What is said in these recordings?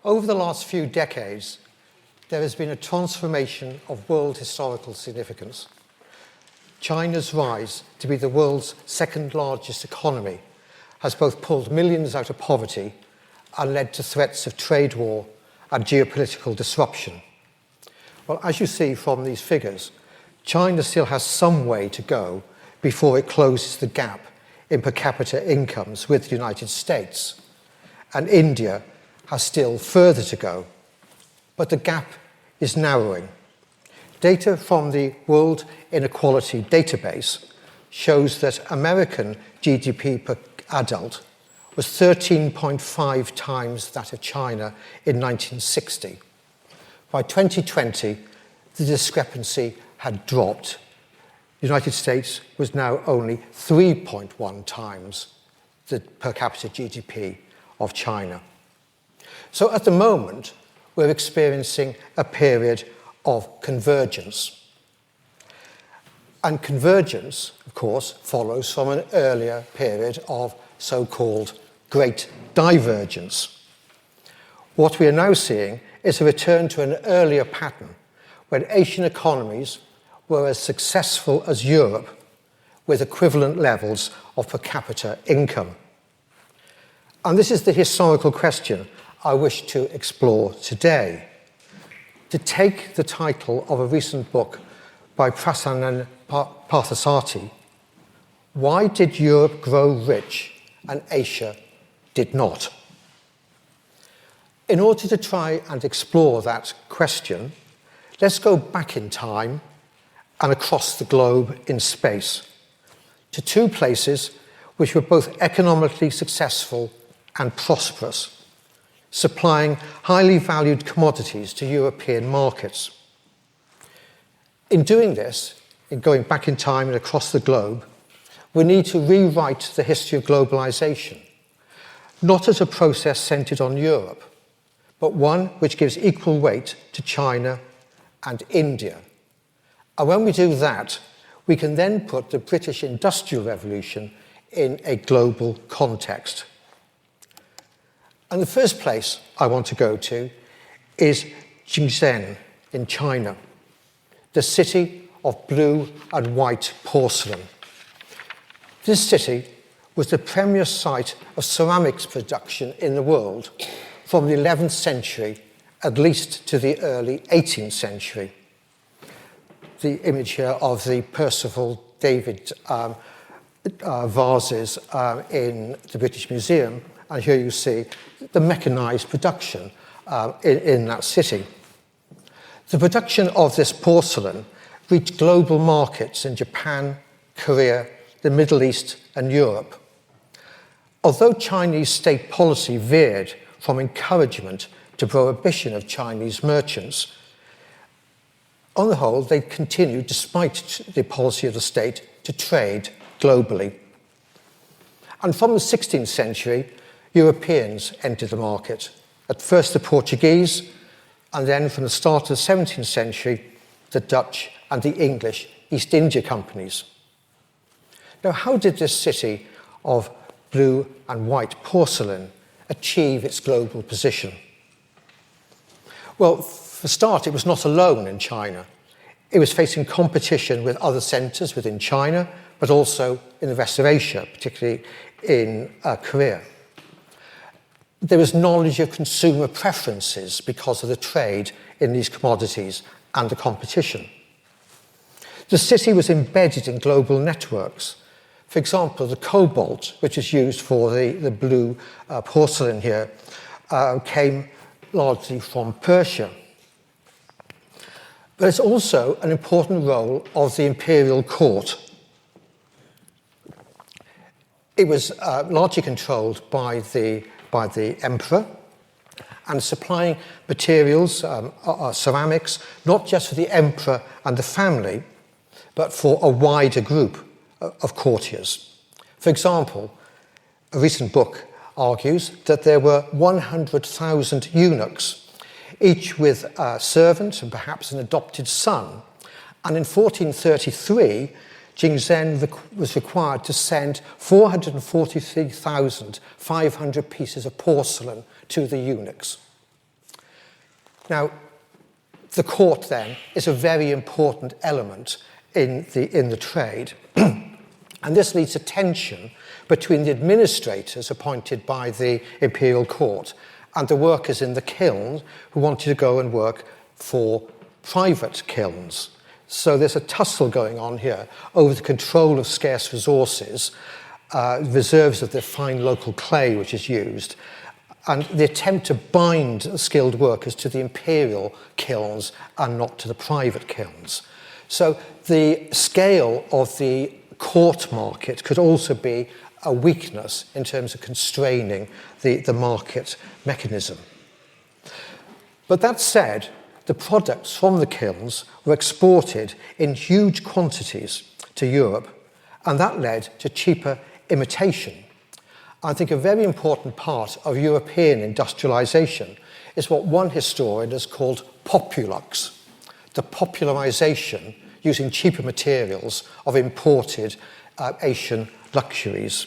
Over the last few decades, there has been a transformation of world historical significance. China's rise to be the world's second largest economy has both pulled millions out of poverty and led to threats of trade war and geopolitical disruption. Well, as you see from these figures, China still has some way to go before it closes the gap in per capita incomes with the United States, and India has still further to go. But the gap is narrowing. Data from the World Inequality Database shows that American GDP per adult was 13.5 times that of China in 1960. By 2020, the discrepancy had dropped. The United States was now only 3.1 times the per capita GDP of China. So at the moment, we're experiencing a period of convergence. And convergence, of course, follows from an earlier period of so-called great divergence. What we are now seeing is a return to an earlier pattern when Asian economies were as successful as Europe with equivalent levels of per capita income. And this is the historical question I wish to explore today. To take the title of a recent book by Prasannan Parthasarthi, Why Did Europe Grow Rich and Asia Did Not? In order to try and explore that question, let's go back in time and across the globe in space to two places which were both economically successful and prosperous, supplying highly valued commodities to European markets. In doing this, in going back in time and across the globe, we need to rewrite the history of globalization, not as a process centered on Europe, but one which gives equal weight to China and India. And when we do that, we can then put the British Industrial Revolution in a global context. And the first place I want to go to is Shenzhen in China, the city of blue and white porcelain. This city was the premier site of ceramics production in the world from the 11th century at least to the early 18th century. The image here of the Percival David vases in the British Museum, and here you see the mechanized production in that city. The production of this porcelain reached global markets in Japan, Korea, the Middle East, and Europe. Although Chinese state policy veered from encouragement to prohibition of Chinese merchants, on the whole, they continued, despite the policy of the state, to trade globally. And from the 16th century, Europeans entered the market. At first the Portuguese, and then from the start of the 17th century, the Dutch and the English East India companies. Now, how did this city of blue and white porcelain achieve its global position? Well, for a start, it was not alone in China. It was facing competition with other centres within China, but also in the rest of Asia, particularly in Korea. There was knowledge of consumer preferences because of the trade in these commodities and the competition. The city was embedded in global networks. For example, the cobalt, which is used for the blue porcelain here, came largely from Persia. But it's also an important role of the imperial court. It was largely controlled by the emperor and supplying materials, ceramics, not just for the emperor and the family, but for a wider group of courtiers. For example, a recent book argues that there were 100,000 eunuchs, each with a servant and perhaps an adopted son. And in 1433, Jingzhen was required to send 443,500 pieces of porcelain to the eunuchs. Now, the court then is a very important element in the trade. And this leads to tension between the administrators appointed by the imperial court and the workers in the kiln who wanted to go and work for private kilns. So there's a tussle going on here over the control of scarce resources, reserves of the fine local clay which is used, and the attempt to bind skilled workers to the imperial kilns and not to the private kilns. So the scale of the court market could also be a weakness in terms of constraining the market mechanism. But that said, the products from the kilns were exported in huge quantities to Europe, and that led to cheaper imitation. I think a very important part of European industrialization is what one historian has called populux, the popularization using cheaper materials of imported Asian luxuries.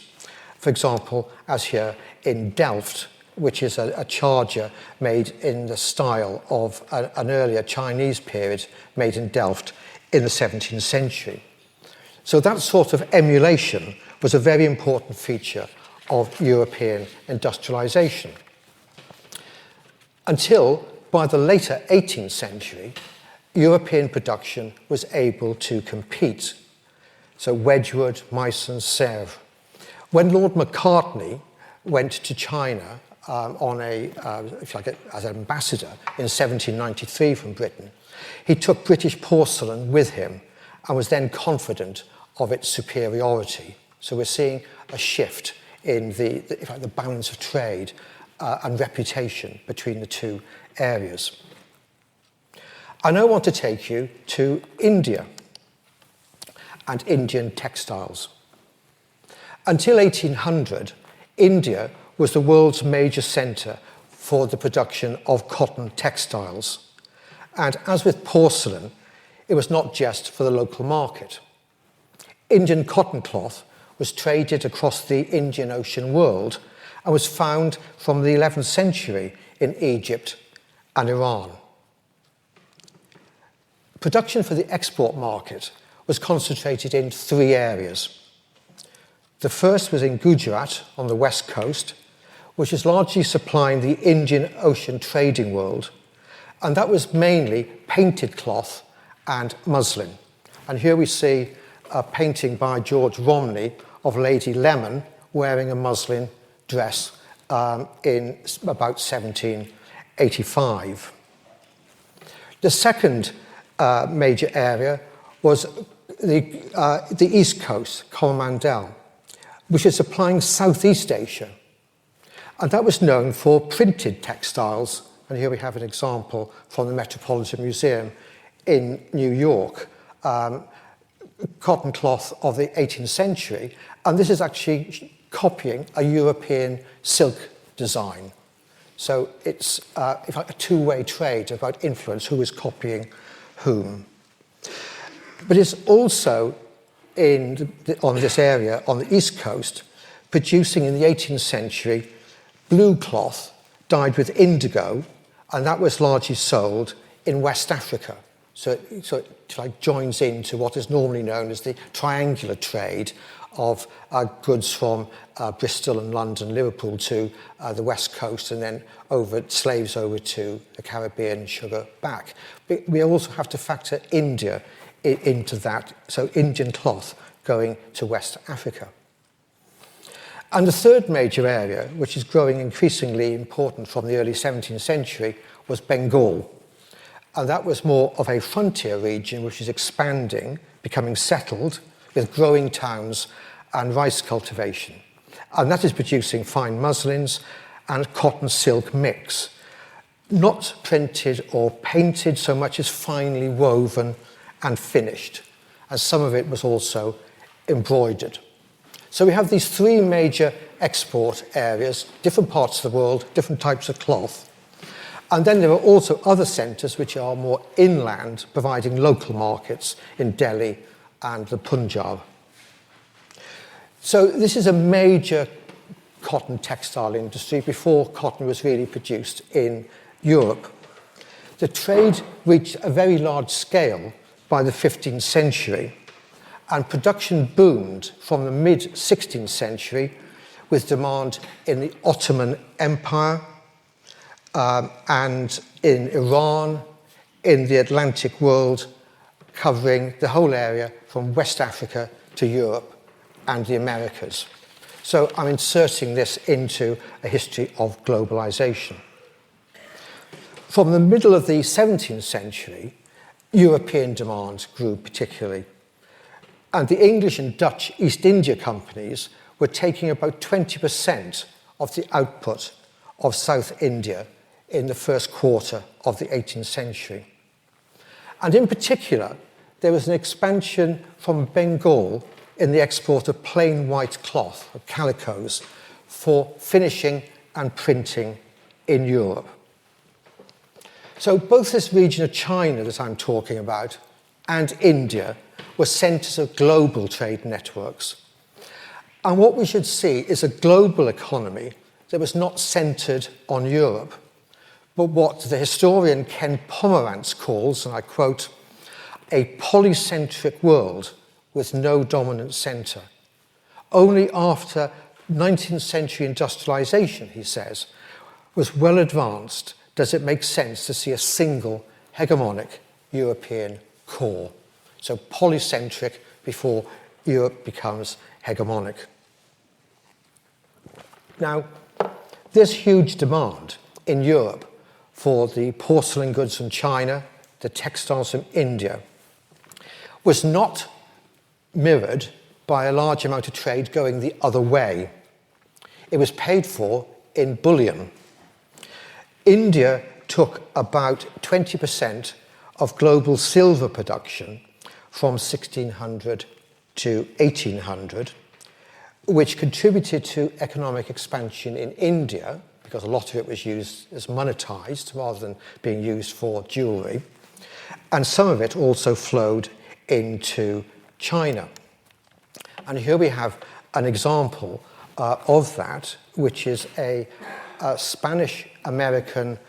For example, as here in Delft, which is a charger made in the style of an earlier Chinese period made in Delft in the 17th century. So that sort of emulation was a very important feature of European industrialization. Until, by the later 18th century, European production was able to compete. So Wedgwood, Meissen, Sèvres. When Lord Macartney went to China as an ambassador in 1793 from Britain, he took British porcelain with him and was then confident of its superiority. So we're seeing a shift in the balance of trade and reputation between the two areas. I now want to take you to India and Indian textiles. Until 1800, India was the world's major centre for the production of cotton textiles. And as with porcelain, it was not just for the local market. Indian cotton cloth was traded across the Indian Ocean world and was found from the 11th century in Egypt and Iran. Production for the export market was concentrated in three areas. The first was in Gujarat on the west coast, which is largely supplying the Indian Ocean trading world, and that was mainly painted cloth and muslin. And here we see a painting by George Romney of Lady Lemon wearing a muslin dress in about 1785. The second major area was the East Coast, Coromandel, which is supplying Southeast Asia. And that was known for printed textiles. And here we have an example from the Metropolitan Museum in New York, cotton cloth of the 18th century. And this is actually copying a European silk design. So it's a two-way trade about influence, who is copying whom. But it's also on this area, on the East Coast, producing in the 18th century blue cloth dyed with indigo, and that was largely sold in West Africa. So it like joins into what is normally known as the triangular trade of goods from Bristol and London, Liverpool to the West Coast, and then slaves over to the Caribbean and sugar back. But we also have to factor India into that, so Indian cloth going to West Africa. And the third major area, which is growing increasingly important from the early 17th century, was Bengal. And that was more of a frontier region which is expanding, becoming settled, with growing towns and rice cultivation. And that is producing fine muslins and cotton silk mix, not printed or painted so much as finely woven and finished. And some of it was also embroidered. So we have these three major export areas, different parts of the world, different types of cloth. And then there are also other centres which are more inland, providing local markets in Delhi and the Punjab. So this is a major cotton textile industry before cotton was really produced in Europe. The trade reached a very large scale by the 15th century, and production boomed from the mid-16th century with demand in the Ottoman Empire and in Iran, in the Atlantic world, covering the whole area from West Africa to Europe and the Americas. So I'm inserting this into a history of globalization. From the middle of the 17th century, European demand grew particularly. And the English and Dutch East India companies were taking about 20% of the output of South India in the first quarter of the 18th century. And in particular, there was an expansion from Bengal in the export of plain white cloth, of calicos, for finishing and printing in Europe. So both this region of China that I'm talking about and India were centres of global trade networks. And what we should see is a global economy that was not centred on Europe, but what the historian Ken Pomerantz calls, and I quote, a polycentric world with no dominant centre. Only after 19th century industrialisation, he says, was well advanced does it make sense to see a single hegemonic European core. So polycentric before Europe becomes hegemonic. Now, this huge demand in Europe for the porcelain goods from China, the textiles from India, was not mirrored by a large amount of trade going the other way. It was paid for in bullion. India took about 20% of global silver production from 1600 to 1800, which contributed to economic expansion in India, because a lot of it was used as monetized rather than being used for jewelry. And some of it also flowed into China. And here we have an example of that, which is a Spanish-American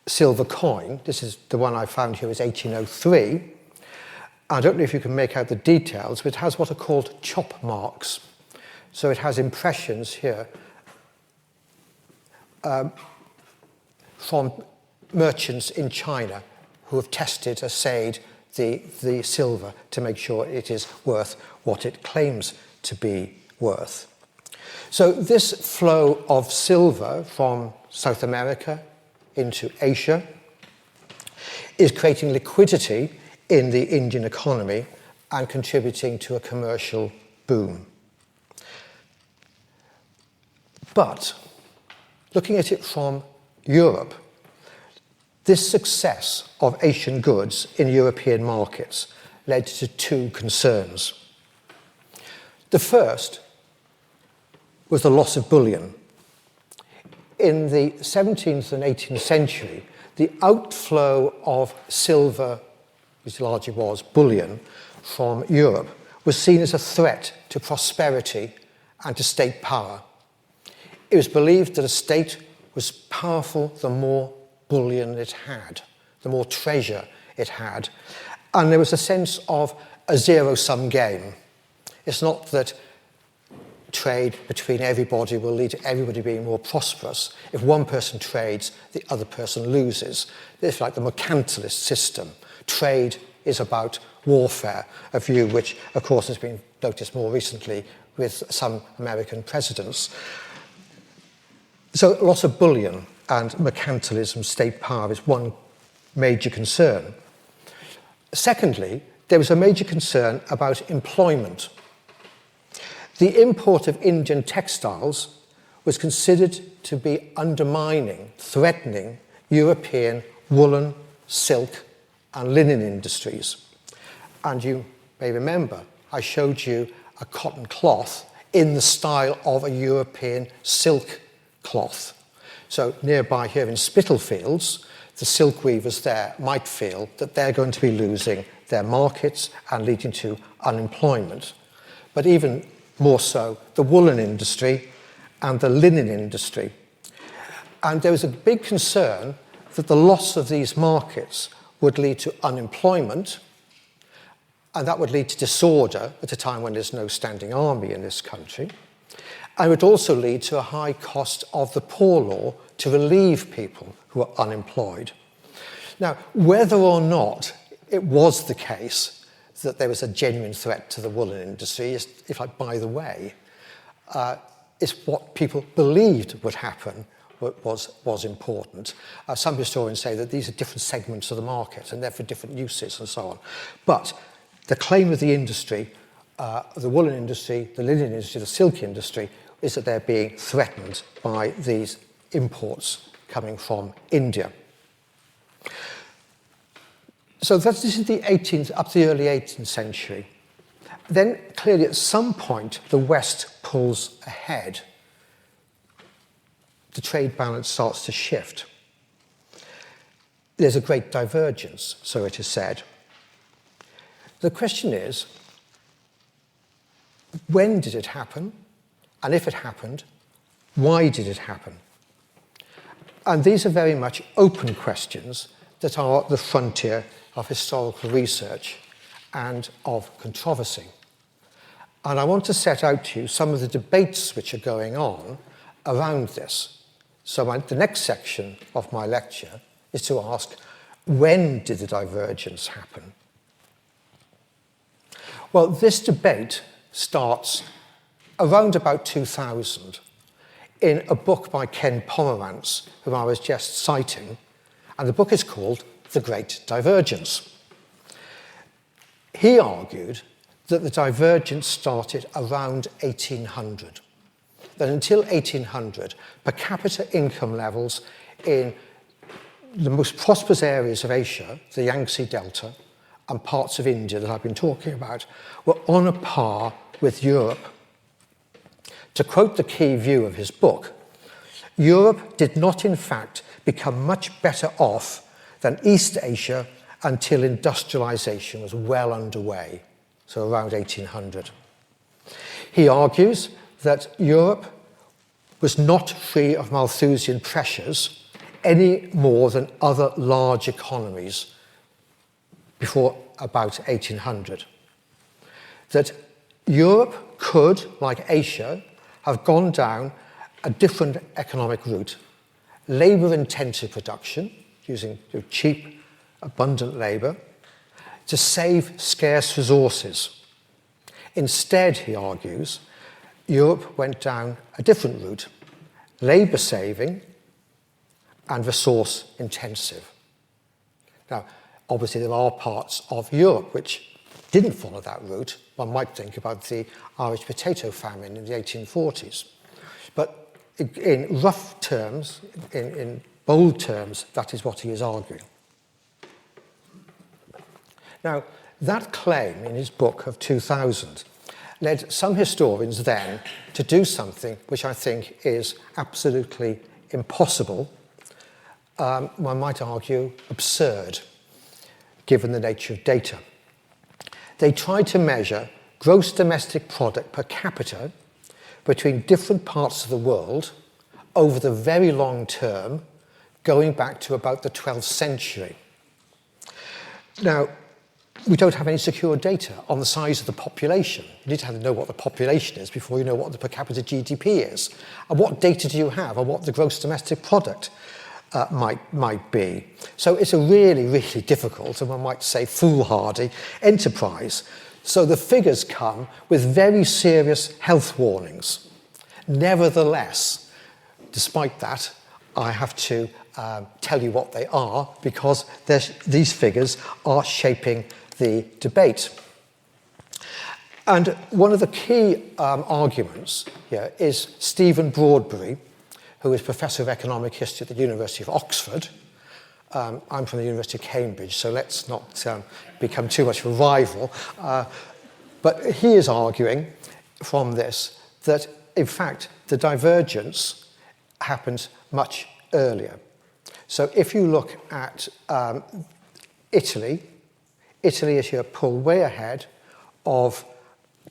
silver coin. This is the one I found here is 1803. I don't know if you can make out the details, but it has what are called chop marks. So it has impressions here from merchants in China who have tested, assayed the silver to make sure it is worth what it claims to be worth. So this flow of silver from South America into Asia is creating liquidity in the Indian economy and contributing to a commercial boom. But looking at it from Europe, this success of Asian goods in European markets led to two concerns. The first was the loss of bullion. In the 17th and 18th century, the outflow of silver, which largely was bullion, from Europe was seen as a threat to prosperity and to state power. It was believed that a state was powerful the more bullion it had, the more treasure it had. And there was a sense of a zero-sum game. It's not that trade between everybody will lead to everybody being more prosperous. If one person trades, the other person loses. It's like the mercantilist system. Trade is about warfare, a view which, of course, has been noticed more recently with some American presidents. So loss of bullion and mercantilism, state power, is one major concern. Secondly, there was a major concern about employment. The import of Indian textiles was considered to be undermining, threatening European woolen, silk, and linen industries. And you may remember, I showed you a cotton cloth in the style of a European silk cloth. So nearby here in Spitalfields, the silk weavers there might feel that they're going to be losing their markets and leading to unemployment. But even more so, the woolen industry and the linen industry. And there was a big concern that the loss of these markets would lead to unemployment, and that would lead to disorder at a time when there's no standing army in this country. And it would also lead to a high cost of the poor law to relieve people who are unemployed. Now, whether or not it was the case that there was a genuine threat to the woolen industry, if like by the way, is what people believed would happen was important. Some historians say that these are different segments of the market and therefore different uses and so on. But the claim of the industry, the woolen industry, the linen industry, the silk industry, is that they're being threatened by these imports coming from India. So this is the 18th, up to the early 18th century. Then clearly at some point the West pulls ahead. The trade balance starts to shift. There's a great divergence, so it is said. The question is, when did it happen? And if it happened, why did it happen? And these are very much open questions that are at the frontier of historical research and of controversy. And I want to set out to you some of the debates which are going on around this. So the next section of my lecture is to ask, when did the divergence happen? Well, this debate starts around about 2000 in a book by Ken Pomerantz, whom I was just citing, and the book is called The Great Divergence. He argued that the divergence started around 1800, that until 1800, per capita income levels in the most prosperous areas of Asia, the Yangtze Delta, and parts of India that I've been talking about, were on a par with Europe. To quote the key view of his book, Europe did not in fact become much better off than East Asia until industrialization was well underway, so around 1800. He argues that Europe was not free of Malthusian pressures any more than other large economies before about 1800. That Europe could, like Asia, have gone down a different economic route, labor-intensive production, using cheap, abundant labor, to save scarce resources. Instead, he argues, Europe went down a different route, labor-saving and resource-intensive. Now, obviously, there are parts of Europe which didn't follow that route. One might think about the Irish potato famine in the 1840s. But in rough terms, in bold terms, that is what he is arguing. Now, that claim in his book of 2000 led some historians then to do something which I think is absolutely impossible, one might argue absurd, given the nature of data. They tried to measure gross domestic product per capita between different parts of the world over the very long term, going back to about the 12th century. Now, we don't have any secure data on the size of the population. You need to know what the population is before you know what the per capita GDP is. And what data do you have on what the gross domestic product might be? So it's a really, really difficult, and one might say foolhardy, enterprise. So the figures come with very serious health warnings. Nevertheless, despite that, I have to tell you what they are, because these figures are shaping the debate. And one of the key arguments here is Stephen Broadberry, who is Professor of Economic History at the University of Oxford. I'm from the University of Cambridge, so let's not become too much of a rival. But he is arguing from this that, in fact, the divergence happened much earlier. So if you look at Italy is here pulled way ahead of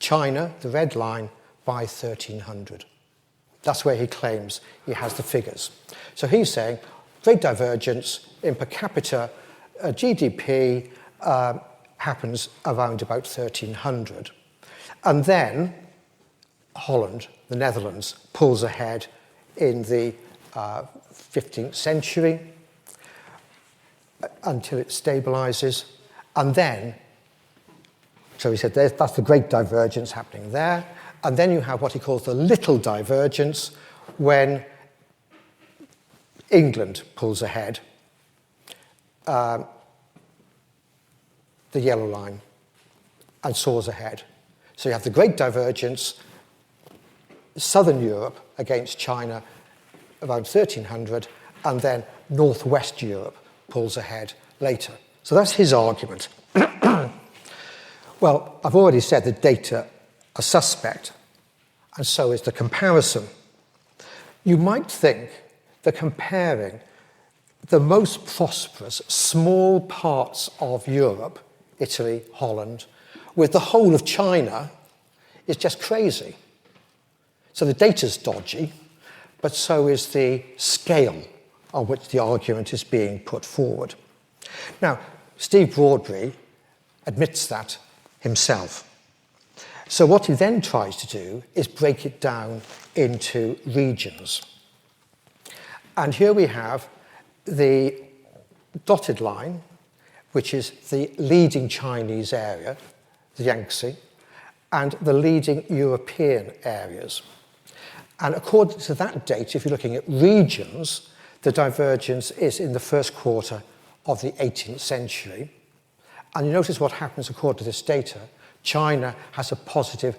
China, the red line, by 1300. That's where he claims he has the figures. So he's saying great divergence in per capita GDP happens around about 1300. And then Holland, the Netherlands, pulls ahead in the 15th century until it stabilizes. And then, so he said that's the great divergence happening there. And then you have what he calls the little divergence when England pulls ahead, the yellow line, and soars ahead. So you have the great divergence, southern Europe against China around 1300, and then northwest Europe pulls ahead later. So that's his argument. Well, I've already said the data are suspect, and so is the comparison. You might think that comparing the most prosperous small parts of Europe, Italy, Holland, with the whole of China is just crazy. So the data's dodgy, but so is the scale on which the argument is being put forward. Now, Steve Broadbury admits that himself. So what he then tries to do is break it down into regions. And here we have the dotted line, which is the leading Chinese area, the Yangtze, and the leading European areas. And according to that data, if you're looking at regions, the divergence is in the first quarter of the 18th century. And you notice what happens according to this data. China has a positive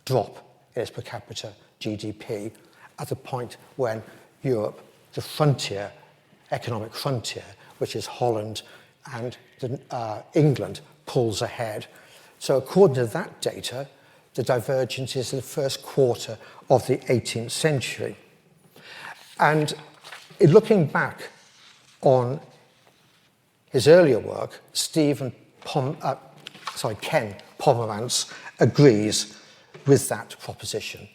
drop in its per capita GDP at the point when Europe, the frontier, economic frontier, which is Holland and England, pulls ahead. So according to that data, the divergence is in the first quarter of the 18th century. And in looking back on his earlier work, Ken Pomerantz agrees with that proposition.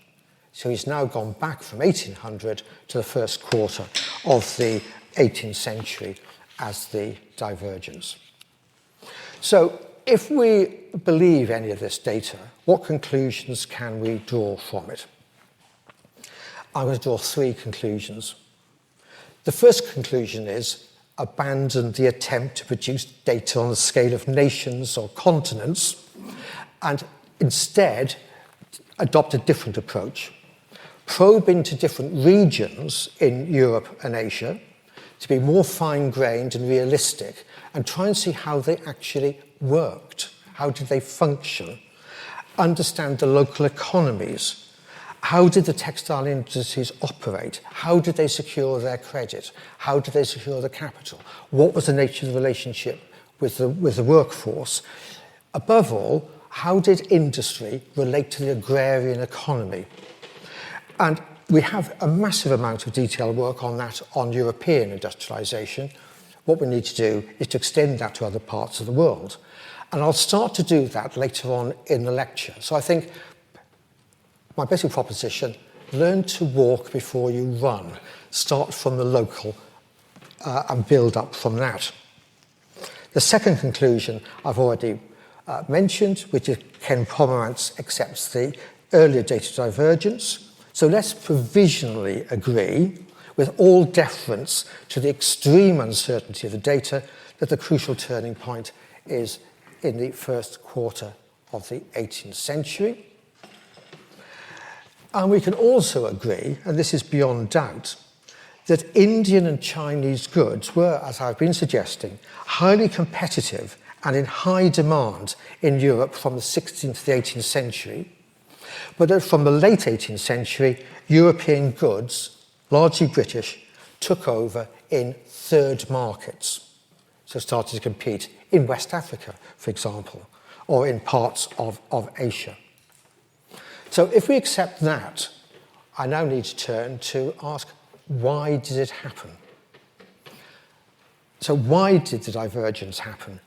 So he's now gone back from 1800 to the first quarter of the 18th century as the divergence. So if we believe any of this data, what conclusions can we draw from it? I'm going to draw three conclusions. The first conclusion is abandon the attempt to produce data on the scale of nations or continents and instead adopt a different approach. Probe into different regions in Europe and Asia to be more fine-grained and realistic and try and see how they actually worked. How did they function? Understand the local economies. How did the textile industries operate? How did they secure their credit? How did they secure the capital? What was the nature of the relationship with the workforce? Above all, how did industry relate to the agrarian economy? And we have a massive amount of detailed work on that on European industrialization. What we need to do is to extend that to other parts of the world. And I'll start to do that later on in the lecture. So I think my basic proposition, learn to walk before you run. Start from the local and build up from that. The second conclusion I've already mentioned, which is Ken Pomerantz accepts the earlier data divergence. So let's provisionally agree, with all deference to the extreme uncertainty of the data, that the crucial turning point is in the first quarter of the 18th century. And we can also agree, and this is beyond doubt, that Indian and Chinese goods were, as I've been suggesting, highly competitive and in high demand in Europe from the 16th to the 18th century, but that from the late 18th century, European goods, largely British, took over in third markets. So started to compete in West Africa, for example, or in parts of Asia. So if we accept that, I now need to turn to ask, why did it happen? So why did the divergence happen?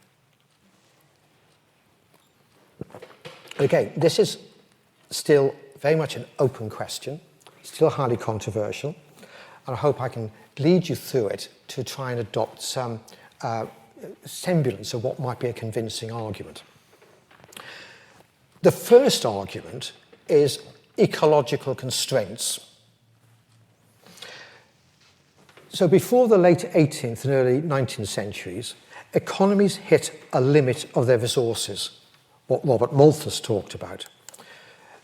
Again, this is still very much an open question, still highly controversial, and I hope I can lead you through it to try and adopt some semblance of what might be a convincing argument. The first argument is ecological constraints. So before the late 18th and early 19th centuries, economies hit a limit of their resources, what Robert Malthus talked about.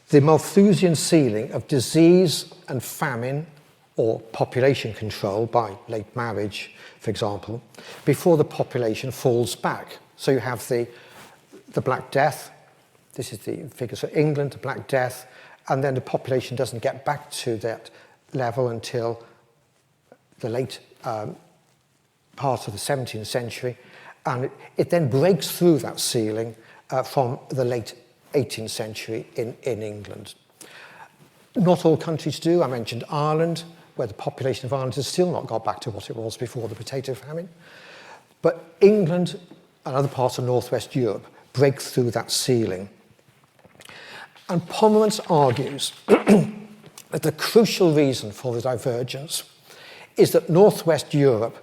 The Malthusian ceiling of disease and famine, or population control by late marriage, for example, before the population falls back. So you have the Black Death. This is the figures for England, the Black Death, and then the population doesn't get back to that level until the late part of the 17th century, and it then breaks through that ceiling from the late 18th century in England. Not all countries do. I mentioned Ireland, where the population of Ireland has still not got back to what it was before the potato famine. But England and other parts of northwest Europe break through that ceiling. And Pomerantz argues that the crucial reason for the divergence is that northwest Europe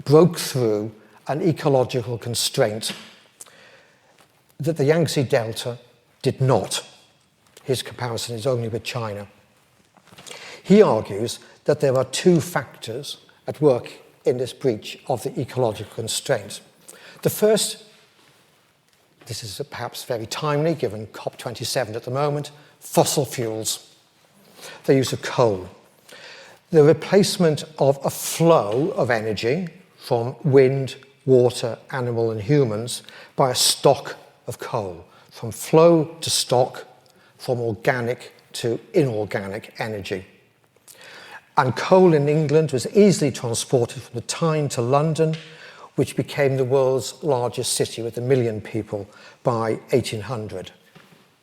broke through an ecological constraint that the Yangtze Delta did not. His comparison is only with China. He argues that there are two factors at work in this breach of the ecological constraint. The first, this is perhaps very timely given COP27 at the moment, fossil fuels, the use of coal. The replacement of a flow of energy from wind, water, animal and humans by a stock of coal, from flow to stock, from organic to inorganic energy. And coal in England was easily transported from the Tyne to London, which became the world's largest city with 1 million people by 1800,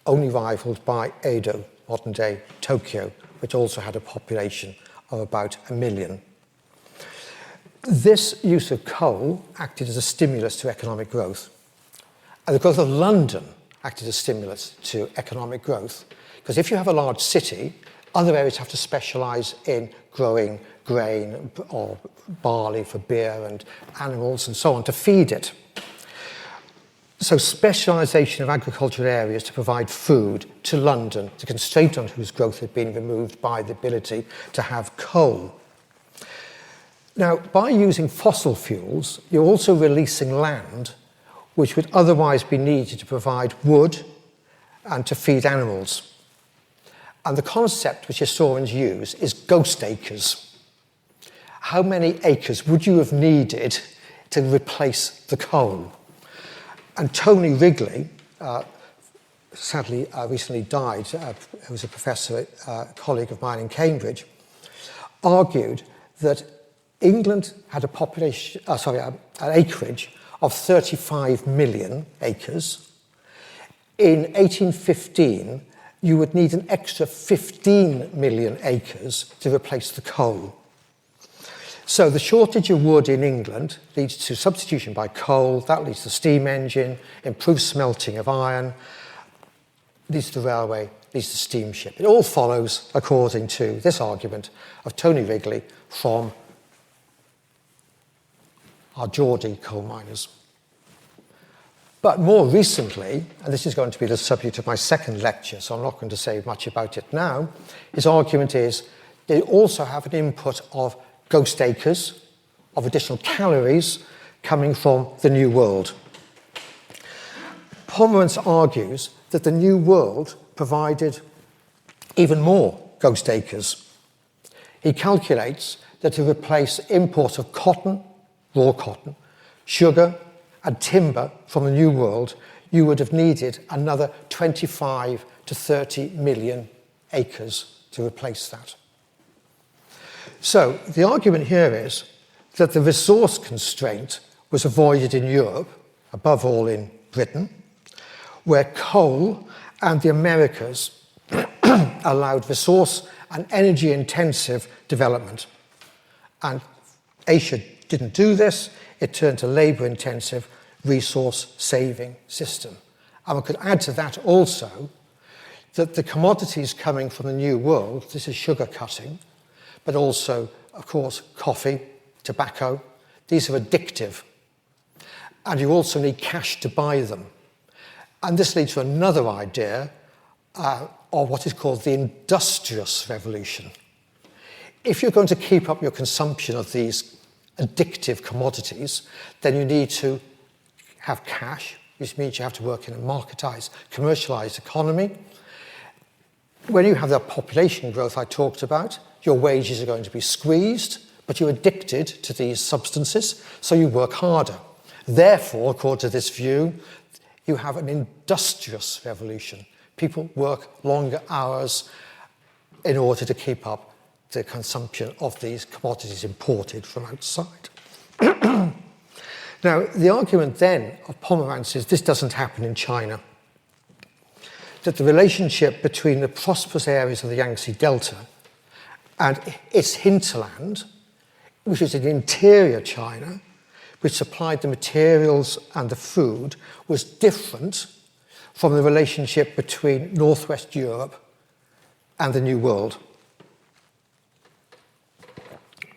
only rivaled by Edo, modern-day Tokyo, which also had a population of about 1 million. This use of coal acted as a stimulus to economic growth. And the growth of London acted as a stimulus to economic growth, because if you have a large city, other areas have to specialise in growing grain or barley for beer and animals and so on to feed it. So specialisation of agricultural areas to provide food to London, the constraint on whose growth had been removed by the ability to have coal. Now, by using fossil fuels, you're also releasing land which would otherwise be needed to provide wood and to feed animals. And the concept which historians use is ghost acres. How many acres would you have needed to replace the coal? And Tony Wrigley, sadly recently died, who was a professor, colleague of mine in Cambridge, argued that England had a population, an acreage of 35 million acres. In 1815, you would need an extra 15 million acres to replace the coal. So the shortage of wood in England leads to substitution by coal, that leads to steam engine, improved smelting of iron, leads to railway, leads to steamship. It all follows according to this argument of Tony Wrigley from our Geordie coal miners. But more recently, and this is going to be the subject of my second lecture, so I'm not going to say much about it now, his argument is they also have an input of ghost acres, of additional calories coming from the New World. Pomerantz argues that the New World provided even more ghost acres. He calculates that to replace imports of cotton, raw cotton, sugar, and timber from the New World, you would have needed another 25 to 30 million acres to replace that. So the argument here is that the resource constraint was avoided in Europe, above all in Britain, where coal and the Americas allowed resource and energy-intensive development. And Asia didn't do this. It turned to labour-intensive, resource-saving system. And we could add to that also that the commodities coming from the New World, this is sugar cutting, but also of course, coffee, tobacco. These are addictive. And you also need cash to buy them. And this leads to another idea of what is called the industrious revolution. If you're going to keep up your consumption of these addictive commodities, then you need to have cash, which means you have to work in a marketized, commercialized economy. When you have that population growth I talked about, your wages are going to be squeezed, but you're addicted to these substances, so you work harder. Therefore, according to this view, you have an industrious revolution. People work longer hours in order to keep up the consumption of these commodities imported from outside. Now, the argument then of Pomerantz is this doesn't happen in China. That the relationship between the prosperous areas of the Yangtze Delta and its hinterland, which is in interior China, which supplied the materials and the food, was different from the relationship between Northwest Europe and the New World.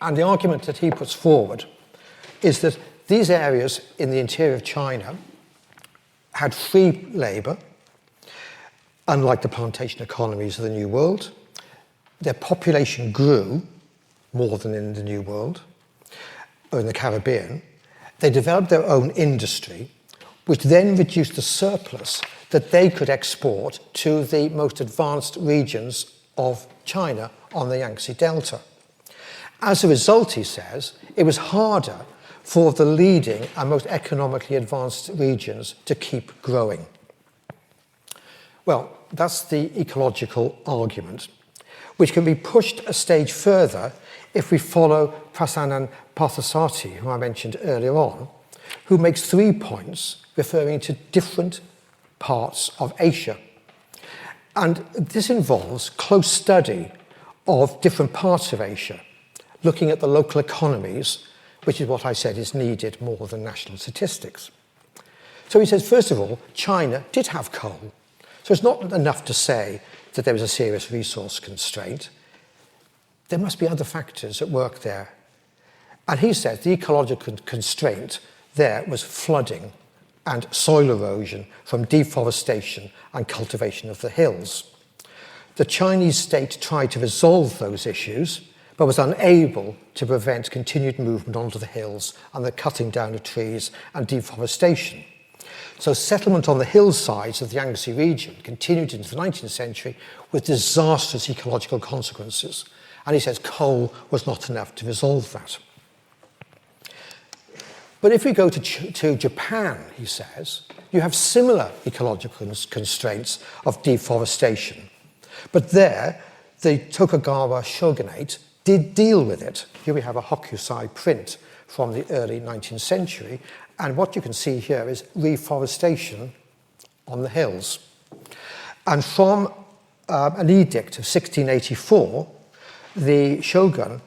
And the argument that he puts forward is that these areas in the interior of China had free labour, unlike the plantation economies of the New World. Their population grew more than in the New World, or in the Caribbean. They developed their own industry, which then reduced the surplus that they could export to the most advanced regions of China on the Yangtze Delta. As a result, he says, it was harder for the leading and most economically advanced regions to keep growing. Well, that's the ecological argument, which can be pushed a stage further if we follow Prasannan Parthasarthi, who I mentioned earlier on, who makes 3 points referring to different parts of Asia. And this involves close study of different parts of Asia, looking at the local economies, which is what I said is needed more than national statistics. So he says, first of all, China did have coal. So it's not enough to say that there was a serious resource constraint. There must be other factors at work there. And he says the ecological constraint there was flooding and soil erosion from deforestation and cultivation of the hills. The Chinese state tried to resolve those issues, but was unable to prevent continued movement onto the hills and the cutting down of trees and deforestation. So settlement on the hillsides of the Yangtze region continued into the 19th century with disastrous ecological consequences. And he says coal was not enough to resolve that. But if we go to Japan, he says, you have similar ecological constraints of deforestation. But there, the Tokugawa shogunate did deal with it. Here we have a Hokusai print from the early 19th century, and what you can see here is reforestation on the hills. And from an edict of 1684, the shogun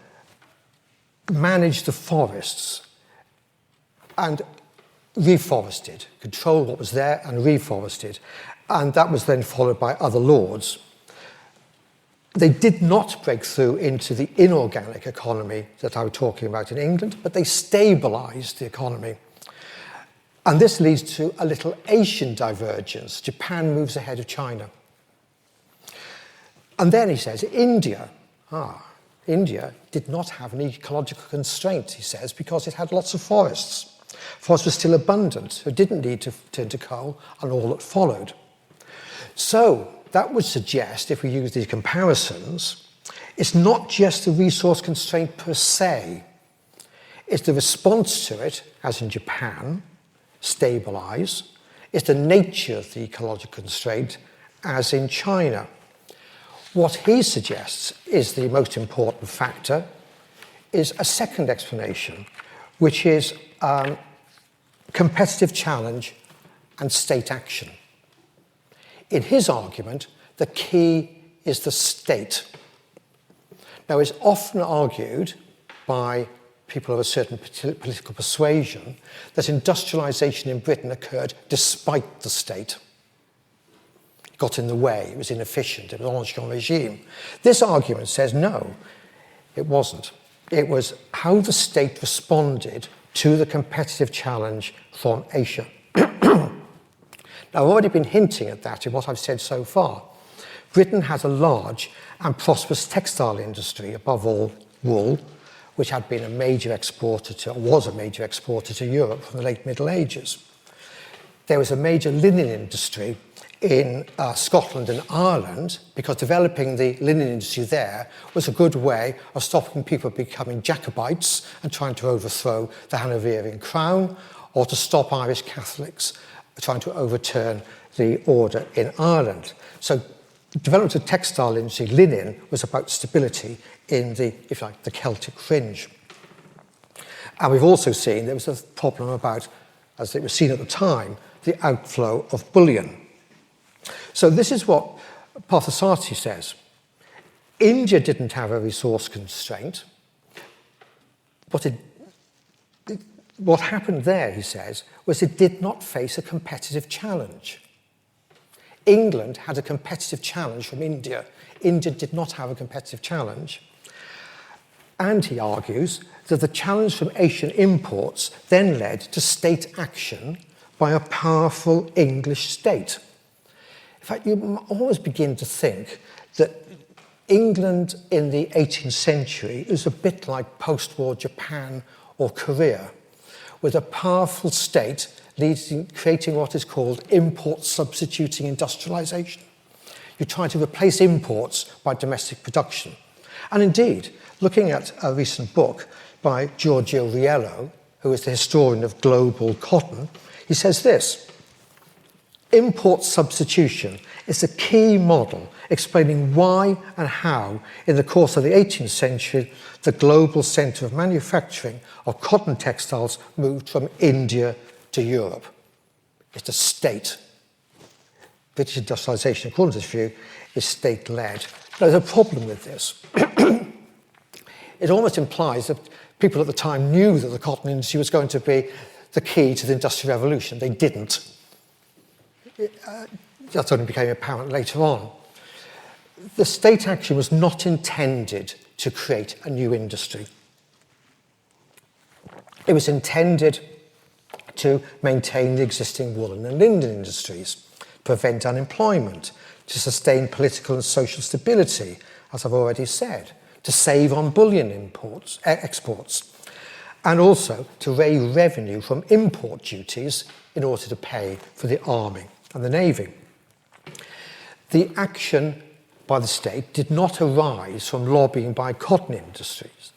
managed the forests and reforested, controlled what was there and reforested. And that was then followed by other lords. They did not break through into the inorganic economy that I was talking about in England, but they stabilized the economy. And this leads to a little Asian divergence. Japan moves ahead of China. And then he says, India did not have an ecological constraint, he says, because it had lots of forests. Forests were still abundant, so it didn't need to turn to coal, and all that followed. So that would suggest, if we use these comparisons, it's not just the resource constraint per se, it's the response to it, as in Japan, stabilize, it's the nature of the ecological constraint, as in China. What he suggests is the most important factor is a second explanation, which is competitive challenge and state action. In his argument, the key is the state. Now, it's often argued by people of a certain political persuasion that industrialization in Britain occurred despite the state. It got in the way, it was inefficient, it was an ancien regime. This argument says no, it wasn't. It was how the state responded to the competitive challenge from Asia. Now, I've already been hinting at that in what I've said so far. Britain has a large and prosperous textile industry, above all wool, which had been a major exporter to, or was a major exporter to Europe from the late Middle Ages. There was a major linen industry in Scotland and Ireland, because developing the linen industry there was a good way of stopping people becoming Jacobites and trying to overthrow the Hanoverian crown, or to stop Irish Catholics trying to overturn the order in Ireland. So the development of textile industry, linen, was about stability in the, if you like, the Celtic fringe. And we've also seen there was a problem about, as it was seen at the time, the outflow of bullion. So this is what Parthasarthi says. India didn't have a resource constraint. What happened there, he says, was it did not face a competitive challenge. England had a competitive challenge from India. India did not have a competitive challenge. And he argues that the challenge from Asian imports then led to state action by a powerful English state. In fact, you always begin to think that England in the 18th century is a bit like post-war Japan or Korea, with a powerful state creating what is called import substituting industrialization. You try to replace imports by domestic production. And indeed, looking at a recent book by Giorgio Riello, who is the historian of global cotton, he says this: import substitution is a key model explaining why and how, in the course of the 18th century, the global centre of manufacturing of cotton textiles moved from India to Europe. It's a state. British industrialisation, according to this view, is state-led. There's a problem with this. It almost implies that people at the time knew that the cotton industry was going to be the key to the Industrial Revolution. They didn't. That only became apparent later on. The state action was not intended to create a new industry. It was intended to maintain the existing woolen and linen industries, prevent unemployment, to sustain political and social stability, as I've already said, to save on bullion exports, and also to raise revenue from import duties in order to pay for the army and the navy. The action by the state did not arise from lobbying by cotton industries.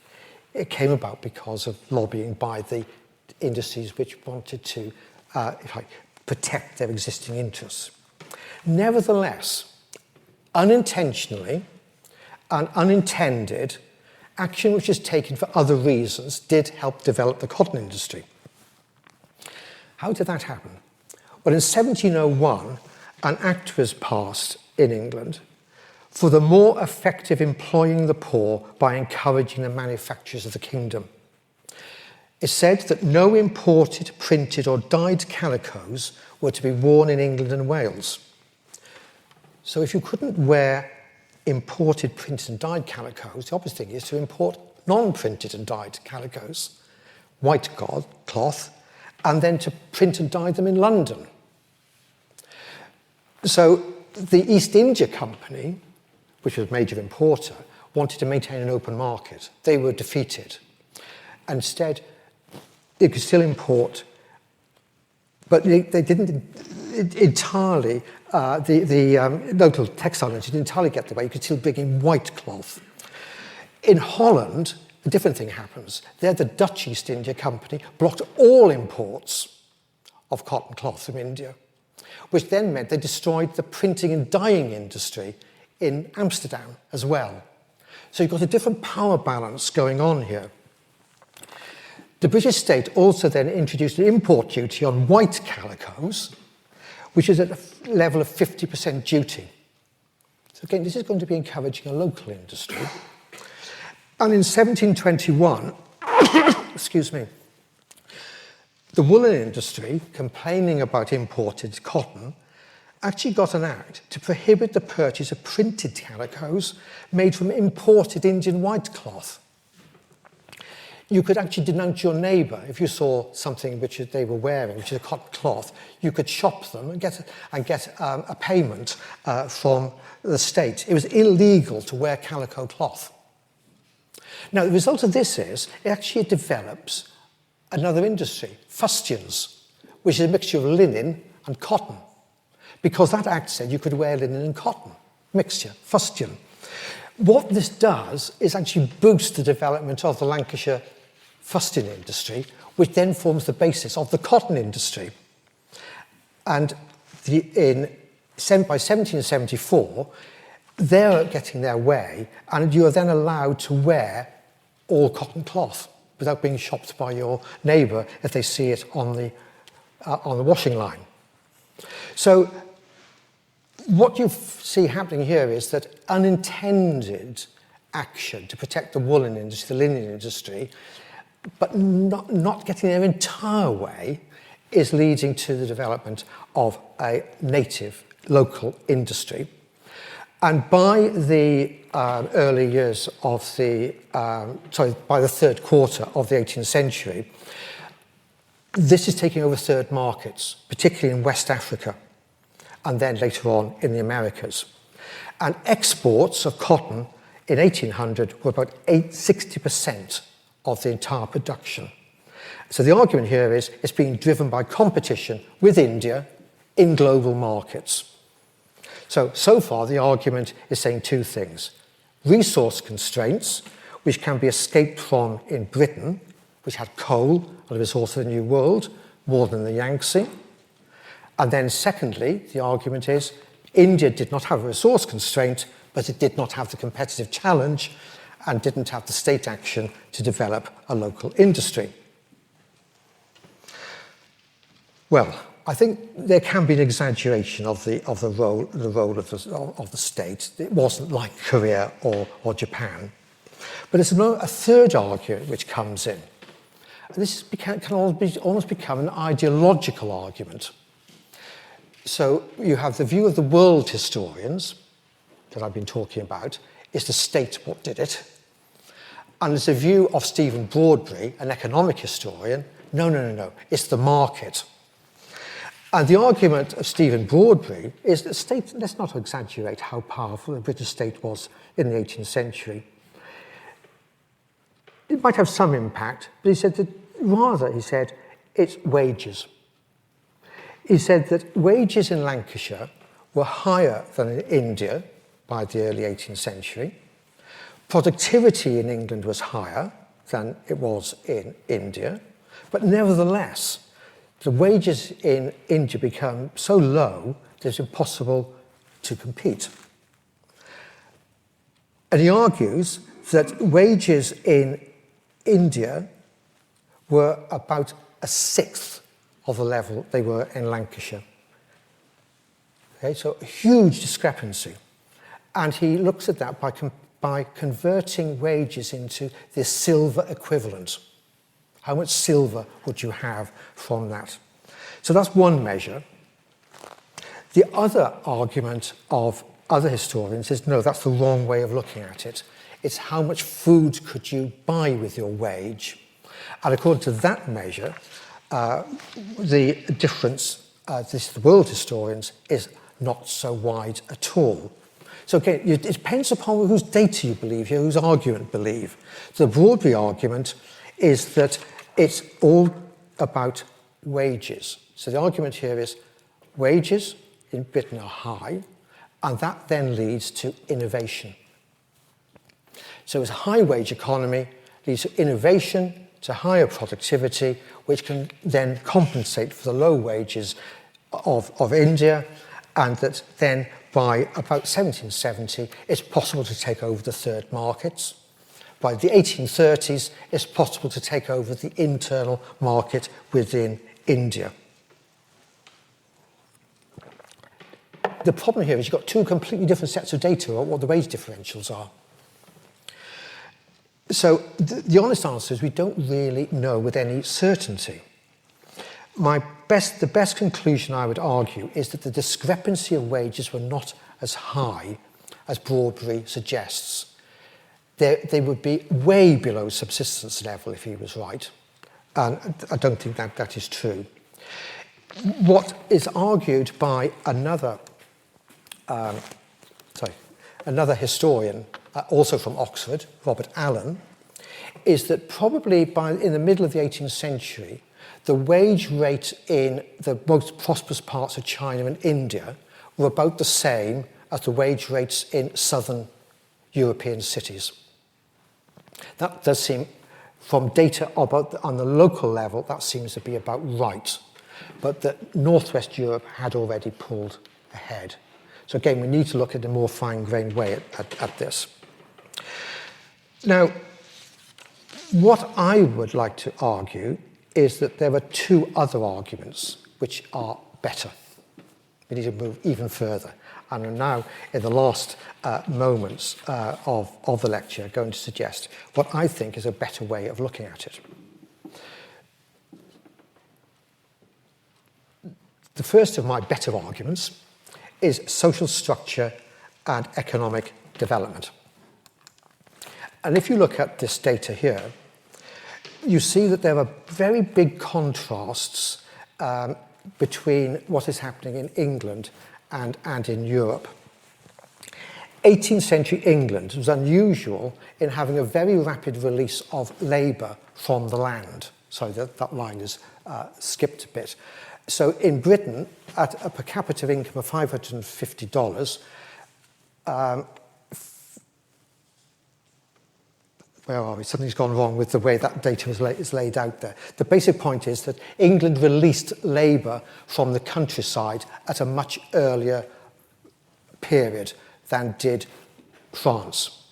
It came about because of lobbying by the industries which wanted to protect their existing interests. Nevertheless, unintentionally and unintended, action which is taken for other reasons did help develop the cotton industry. How did that happen? Well, in 1701, an act was passed in England for the more effective employing the poor by encouraging the manufacturers of the kingdom. It said that no imported, printed or dyed calicos were to be worn in England and Wales. So if you couldn't wear imported, printed and dyed calicos, the obvious thing is to import non-printed and dyed calicos, white cloth, and then to print and dye them in London. So the East India Company, which was a major importer, wanted to maintain an open market. They were defeated. Instead, they could still import, but they didn't entirely, the local textile industry didn't entirely get the way. You could still bring in white cloth. In Holland, a different thing happens. There, the Dutch East India Company blocked all imports of cotton cloth from India, which then meant they destroyed the printing and dyeing industry in Amsterdam as well. So you've got a different power balance going on here. The British state also then introduced an import duty on white calicos, which is at a level of 50% duty. So again, this is going to be encouraging a local industry. And in 1721, excuse me, the woolen industry, complaining about imported cotton, actually got an act to prohibit the purchase of printed calicos made from imported Indian white cloth. You could actually denounce your neighbour if you saw something which they were wearing, which is a cotton cloth. You could shop them and get a payment from the state. It was illegal to wear calico cloth. Now, the result of this is it actually develops another industry, fustians, which is a mixture of linen and cotton, because that act said you could wear linen and cotton, mixture, fustian. What this does is actually boost the development of the Lancashire fustian industry, which then forms the basis of the cotton industry. And by 1774, they're getting their way, and you are then allowed to wear all cotton cloth without being shopped by your neighbour if they see it on the washing line. So what you see happening here is that unintended action to protect the woolen industry, the linen industry, but not getting their entire way, is leading to the development of a native local industry. And by the early years of by the third quarter of the 18th century, this is taking over third markets, particularly in West Africa, and then later on in the Americas. And exports of cotton in 1800 were about 60% of the entire production. So the argument here is it's being driven by competition with India in global markets. So far the argument is saying two things. Resource constraints, which can be escaped from in Britain, which had coal and a resource of the New World, more than the Yangtze. And then secondly, the argument is India did not have a resource constraint, but it did not have the competitive challenge and didn't have the state action to develop a local industry. Well, I think there can be an exaggeration of the role of the state. It wasn't like Korea or Japan. But it's a third argument which comes in. And this can almost become an ideological argument. So you have the view of the world historians that I've been talking about, is the state what did it? And there's a view of Stephen Broadberry, an economic historian, no, it's the market. And the argument of Stephen Broadberry is that state, let's not exaggerate how powerful the British state was in the 18th century. It might have some impact, but he said that rather, it's wages. He said that wages in Lancashire were higher than in India by the early 18th century. Productivity in England was higher than it was in India, but nevertheless, the wages in India become so low that it's impossible to compete. And he argues that wages in India were about a sixth of the level they were in Lancashire. Okay, so a huge discrepancy. And he looks at that by converting wages into the silver equivalent. How much silver would you have from that? So that's one measure. The other argument of other historians is, no, that's the wrong way of looking at it. It's how much food could you buy with your wage? And according to that measure, the difference, the world historians, is not so wide at all. So again, it depends upon whose data you believe here, whose argument believe. The Broadberry argument is that it's all about wages. So the argument here is wages in Britain are high, and that then leads to innovation. So it's a high wage economy leads to innovation, to higher productivity, which can then compensate for the low wages of India, and that then by about 1770, it's possible to take over the third markets. By the 1830s, it's possible to take over the internal market within India. The problem here is you've got two completely different sets of data about what the wage differentials are. So the honest answer is we don't really know with any certainty. The best conclusion I would argue is that the discrepancy of wages were not as high as Broadberry suggests. they would be way below subsistence level if he was right. And I don't think that is true. What is argued by another historian, also from Oxford, Robert Allen, is that probably in the middle of the 18th century, the wage rate in the most prosperous parts of China and India were about the same as the wage rates in southern European cities. That does seem, from data on the local level, that seems to be about right. But that Northwest Europe had already pulled ahead. So again, we need to look at a more fine-grained way at this. Now, what I would like to argue is that there are two other arguments which are better. We need to move even further. And I'm now, in the last moments of the lecture, going to suggest what I think is a better way of looking at it. The first of my better arguments is social structure and economic development. And if you look at this data here, you see that there are very big contrasts between what is happening in England and in Europe. 18th century England was unusual in having a very rapid release of labour from the land. Sorry, that line is skipped a bit. So in Britain, at a per capita income of $550, where are we? Something's gone wrong with the way that data is laid out there. The basic point is that England released labour from the countryside at a much earlier period than did France.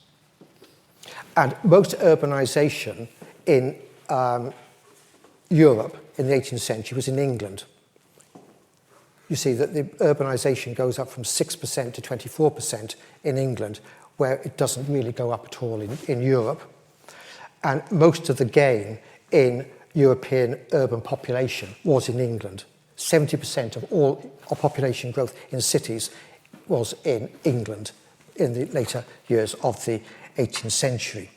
And most urbanisation in Europe in the 18th century was in England. You see that the urbanisation goes up from 6% to 24% in England, where it doesn't really go up at all in Europe. And most of the gain in European urban population was in England. 70% of all population growth in cities was in England in the later years of the 18th century.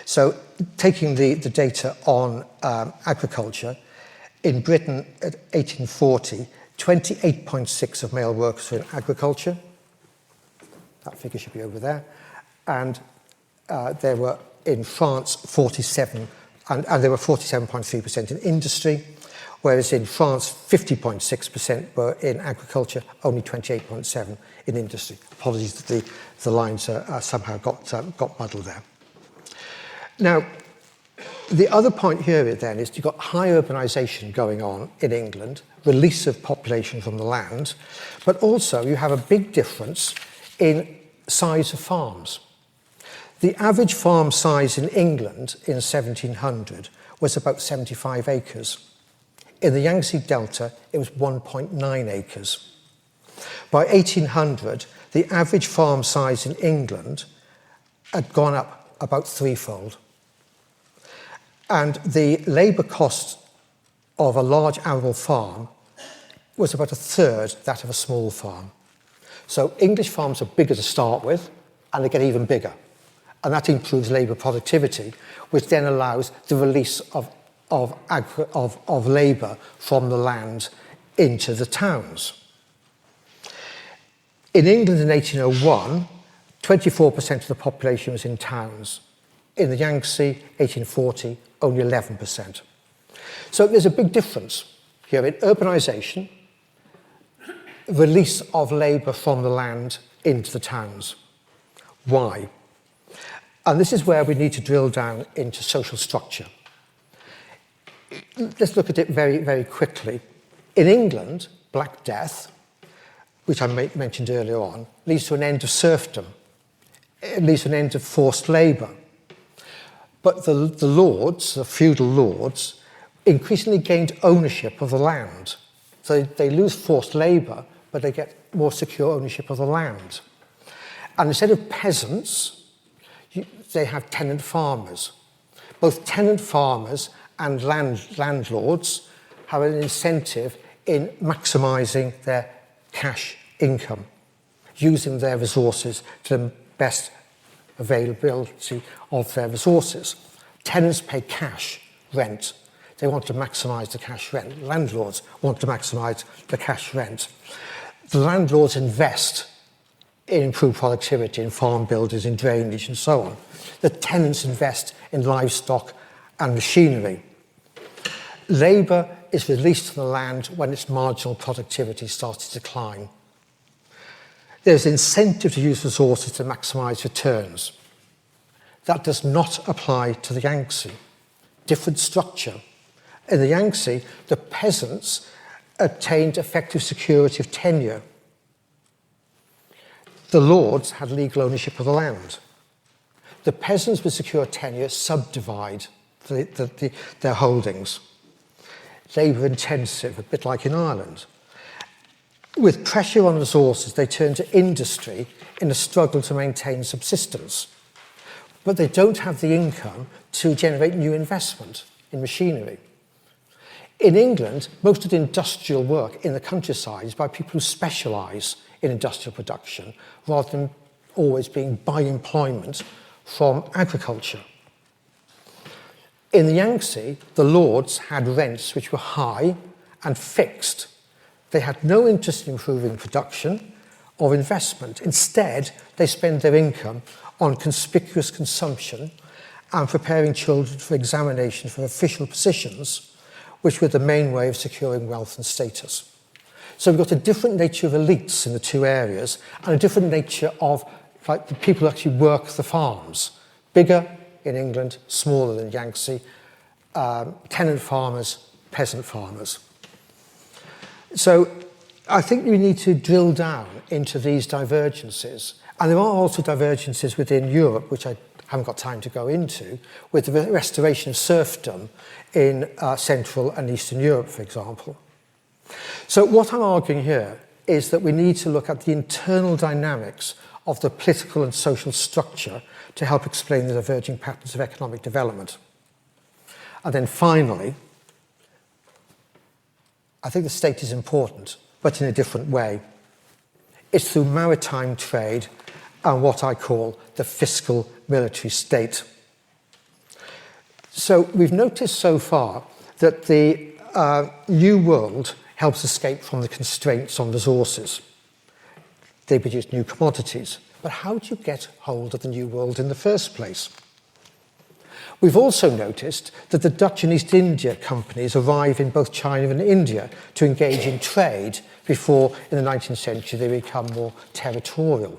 So taking the data on agriculture, in Britain at 1840, 28.6% of male workers were in agriculture. That figure should be over there. And there were in France 47, and there were 47.3% in industry, whereas in France 50.6% were in agriculture, only 28.7% in industry. Apologies that the lines somehow got muddled there. Now, the other point here then is you've got high urbanisation going on in England, release of population from the land, but also you have a big difference in size of farms. The average farm size in England in 1700 was about 75 acres. In the Yangtze Delta, it was 1.9 acres. By 1800, the average farm size in England had gone up about threefold. And the labour cost of a large arable farm was about a third that of a small farm. So English farms are bigger to start with, and they get even bigger. And that improves labour productivity, which then allows the release of labour from the land into the towns. In England in 1801, 24% of the population was in towns. In the Yangtze, 1840, only 11%. So there's a big difference here in urbanisation, release of labour from the land into the towns. Why? And this is where we need to drill down into social structure. Let's look at it very, very quickly. In England, Black Death, which I mentioned earlier on, leads to an end of serfdom. It leads to an end of forced labour. But the lords, the feudal lords, increasingly gained ownership of the land. So they lose forced labour, but they get more secure ownership of the land. And instead of peasants, they have tenant farmers. Both tenant farmers and landlords have an incentive in maximising their cash income, using their resources to the best availability of their resources. Tenants pay cash rent. They want to maximise the cash rent. Landlords want to maximise the cash rent. The landlords invest in improved productivity, in farm builders, in drainage and so on. The tenants invest in livestock and machinery. Labour is released from the land when its marginal productivity starts to decline. There's incentive to use resources to maximise returns. That does not apply to the Yangtze. Different structure. In the Yangtze, the peasants obtained effective security of tenure. The lords had legal ownership of the land. The peasants with secure tenure subdivide their holdings. Labour intensive, a bit like in Ireland. With pressure on resources, they turn to industry in a struggle to maintain subsistence. But they don't have the income to generate new investment in machinery. In England, most of the industrial work in the countryside is by people who specialise in industrial production rather than always being by employment from agriculture. In the Yangtze, the lords had rents which were high and fixed. They had no interest in improving production or investment. Instead, they spent their income on conspicuous consumption and preparing children for examination for official positions, which were the main way of securing wealth and status. So we've got a different nature of elites in the two areas and a different nature of the people who actually work the farms. Bigger in England, smaller than Yangtze, tenant farmers, peasant farmers. So I think we need to drill down into these divergences. And there are also divergences within Europe, which I haven't got time to go into, with the restoration of serfdom in Central and Eastern Europe, for example. So what I'm arguing here is that we need to look at the internal dynamics of the political and social structure to help explain the diverging patterns of economic development. And then finally, I think the state is important, but in a different way. It's through maritime trade and what I call the fiscal military state. So we've noticed so far that the New World helps escape from the constraints on resources. They produce new commodities. But how do you get hold of the New World in the first place? We've also noticed that the Dutch and East India companies arrive in both China and India to engage in trade before, in the 19th century, they become more territorial.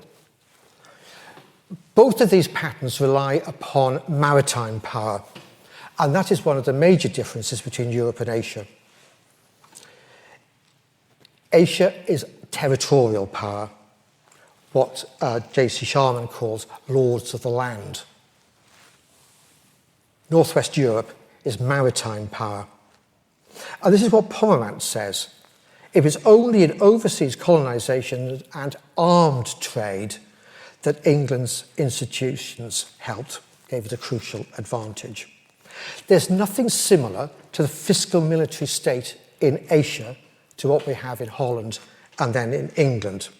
Both of these patterns rely upon maritime power, and that is one of the major differences between Europe and Asia. Asia is territorial power, what J.C. Sharman calls lords of the land. Northwest Europe is maritime power. And this is what Pomerantz says. It was only in overseas colonisation and armed trade that England's institutions helped, gave it a crucial advantage. There's nothing similar to the fiscal military state in Asia to what we have in Holland and then in England.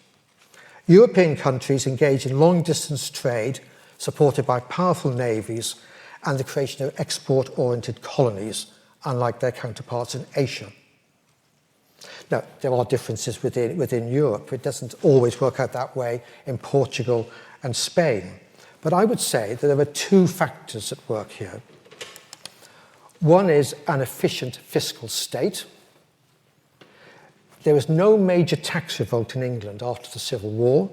European countries engage in long-distance trade supported by powerful navies and the creation of export-oriented colonies, unlike their counterparts in Asia. Now, there are differences within Europe. It doesn't always work out that way in Portugal and Spain. But I would say that there are two factors at work here. One is an efficient fiscal state. There was no major tax revolt in England after the Civil War,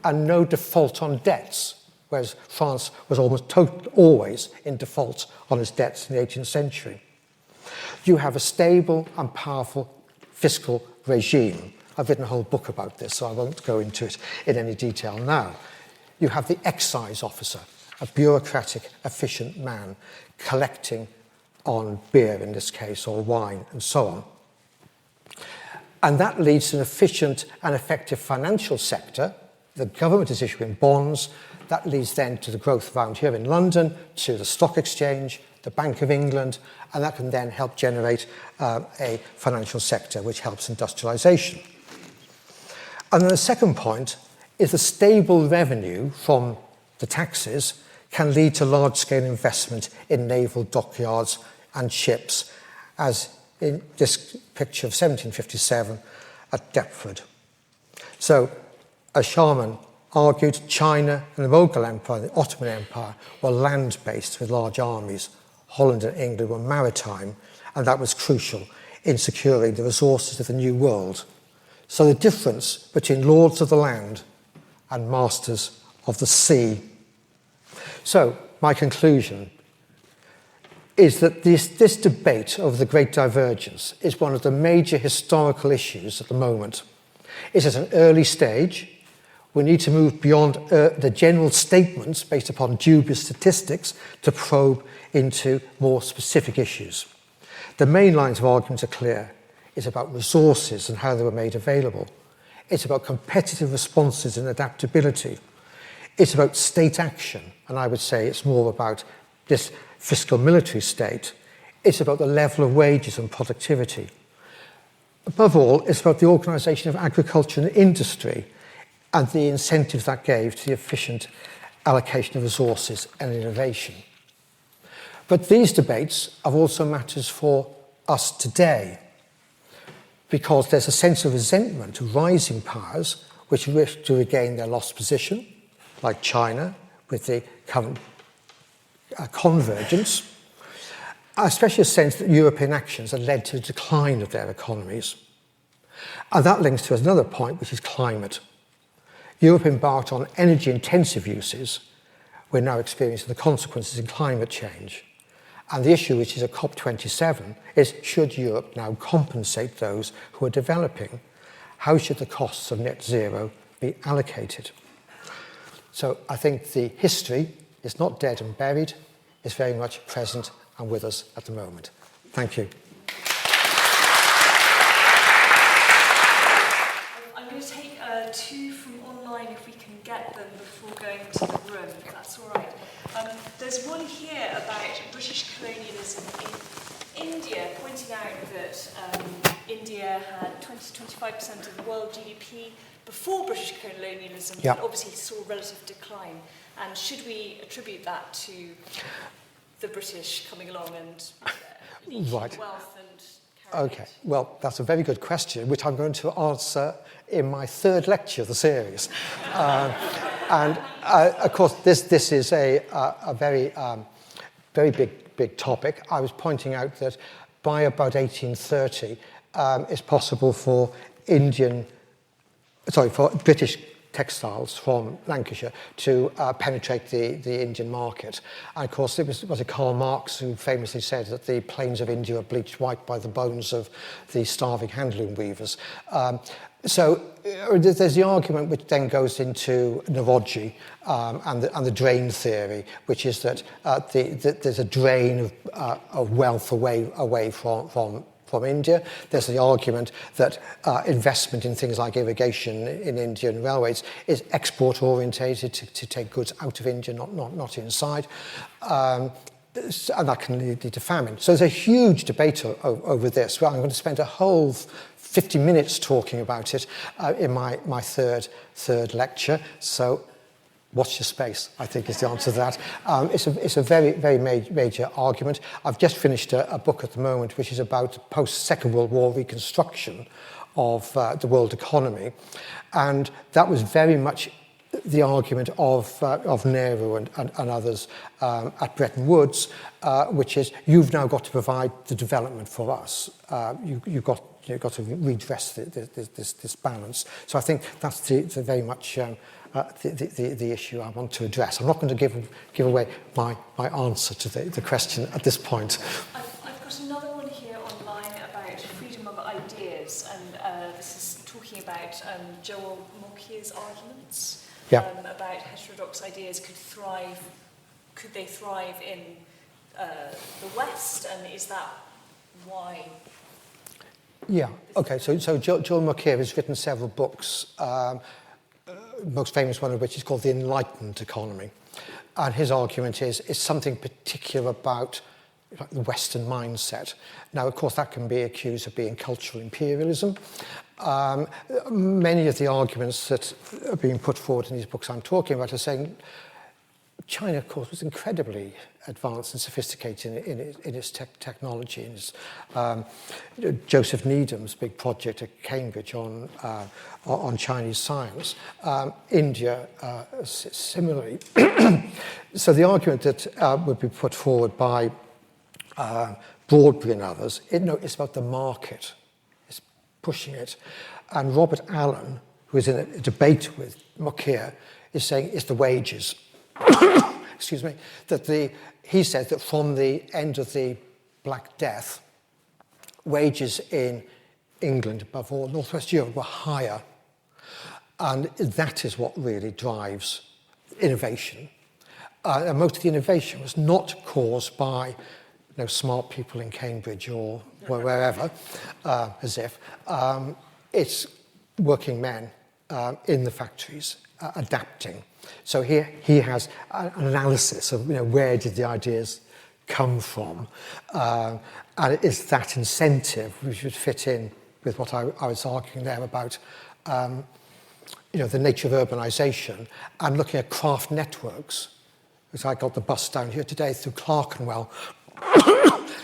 and no default on debts, whereas France was always in default on its debts in the 18th century. You have a stable and powerful fiscal regime. I've written a whole book about this, so I won't go into it in any detail now. You have the excise officer, a bureaucratic, efficient man, collecting on beer in this case, or wine, and so on. And that leads to an efficient and effective financial sector. The government is issuing bonds. That leads then to the growth around here in London, to the stock exchange, the Bank of England, and that can then help generate a financial sector which helps industrialisation. And then the second point is the stable revenue from the taxes, can lead to large-scale investment in naval dockyards and ships, as in this picture of 1757 at Deptford. So, as Sharman argued, China and the Mughal Empire, the Ottoman Empire, were land-based with large armies. Holland and England were maritime, and that was crucial in securing the resources of the New World. So the difference between lords of the land and masters of the sea. So my conclusion is that this debate over the Great Divergence is one of the major historical issues at the moment. It's at an early stage. We need to move beyond the general statements based upon dubious statistics to probe into more specific issues. The main lines of argument are clear. It's about resources and how they were made available. It's about competitive responses and adaptability. It's about state action, and I would say it's more about this fiscal military state. It's about the level of wages and productivity. Above all, it's about the organisation of agriculture and industry and the incentives that gave to the efficient allocation of resources and innovation. But these debates are also matters for us today, because there's a sense of resentment of rising powers which wish to regain their lost position, like China with the current convergence, especially a sense that European actions have led to the decline of their economies. And that links to another point, which is climate. Europe embarked on energy-intensive uses. We're now experiencing the consequences in climate change. And the issue, which is at COP27, is should Europe now compensate those who are developing? How should the costs of net zero be allocated? So I think the history is not dead and buried, it's very much present and with us at the moment. Thank you. I'm going to take two from online if we can get them before going to the room, if that's all right. There's one here about British colonialism in India, pointing out that India had 20-25% of the world GDP before British colonialism, yeah. But obviously saw relative decline. And should we attribute that to the British coming along and right. wealth and carrying Okay, well, that's a very good question, which I'm going to answer in my third lecture of the series. Of course, this is a very big topic. I was pointing out that by about 1830, it's possible for British textiles from Lancashire to penetrate the Indian market. And of course, it was Karl Marx who famously said that the plains of India are bleached white by the bones of the starving handloom weavers. So there's the argument which then goes into Navoggi and the drain theory, which is that there's a drain of wealth away from India. There's the argument that investment in things like irrigation in India and railways is export orientated to take goods out of India, not inside. And that can lead to famine. So there's a huge debate over this. Well, I'm going to spend a whole 50 minutes talking about it in my third lecture. So watch your space, I think, is the answer to that. It's a very major argument. I've just finished a book at the moment which is about post-Second World War reconstruction of the world economy. And that was very much the argument of Nehru and others at Bretton Woods, which is you've now got to provide the development for us. You've got to redress this balance. So I think that's the very much the issue I want to address. I'm not going to give away my answer to the question at this point. I've got another one here online about freedom of ideas, and this is talking about Joel Morkier's arguments. Yeah. About heterodox ideas could they thrive in the West, and is that why? Yeah, okay, so Joel Mokyr has written several books, most famous one of which is called The Enlightened Economy. And his argument is something particular about the Western mindset. Now, of course, that can be accused of being cultural imperialism. Many of the arguments that are being put forward in these books I'm talking about are saying China, of course, was incredibly advanced and sophisticated in its technology. And Joseph Needham's big project at Cambridge on Chinese science. India, similarly. So the argument that would be put forward by Broadbury and others, it's about the market. It's pushing it. And Robert Allen, who is in a debate with Mokia, is saying it's the wages. Excuse me. He said that from the end of the Black Death, wages in England, above all, Northwest Europe, were higher. And that is what really drives innovation. And most of the innovation was not caused by smart people in Cambridge or wherever, as if. It's working men in the factories adapting. So here he has an analysis of where did the ideas come from, and it's that incentive which would fit in with what I was arguing there about the nature of urbanisation and looking at craft networks. Because I got the bus down here today through Clerkenwell.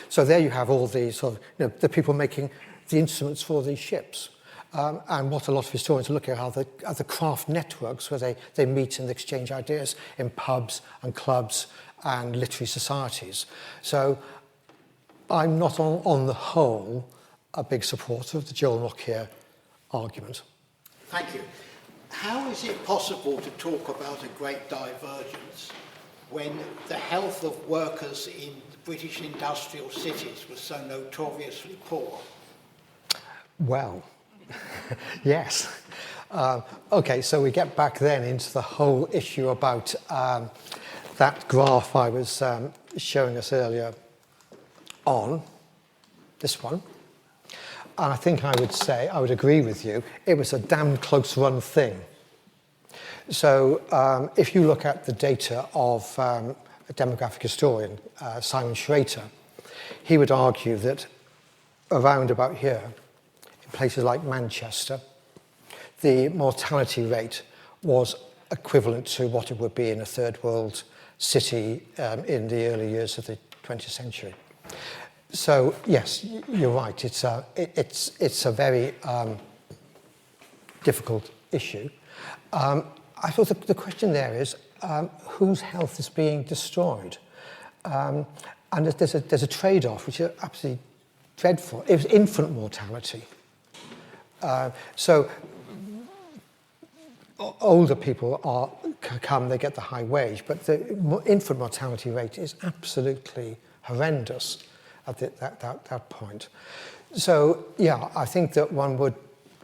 So there you have all the sort of the people making the instruments for these ships. And what a lot of historians are looking at are the craft networks where they meet and exchange ideas in pubs and clubs and literary societies. So I'm not on the whole a big supporter of the Joel Mokyr argument. Thank you. How is it possible to talk about a great divergence when the health of workers in the British industrial cities was so notoriously poor? Well, yes. Okay, so we get back then into the whole issue about that graph I was showing us earlier on, this one. And I think I would agree with you, it was a damn close run thing. So if you look at the data of a demographic historian, Simon Schrater, he would argue that around about here, in places like Manchester, the mortality rate was equivalent to what it would be in a third world city in the early years of the 20th century. So yes, you're right. It's a very difficult issue. I thought the question there is whose health is being destroyed, and there's a trade-off which is absolutely dreadful. It was infant mortality. So older people they get the high wage, but the infant mortality rate is absolutely horrendous at that point. So yeah, I think that one would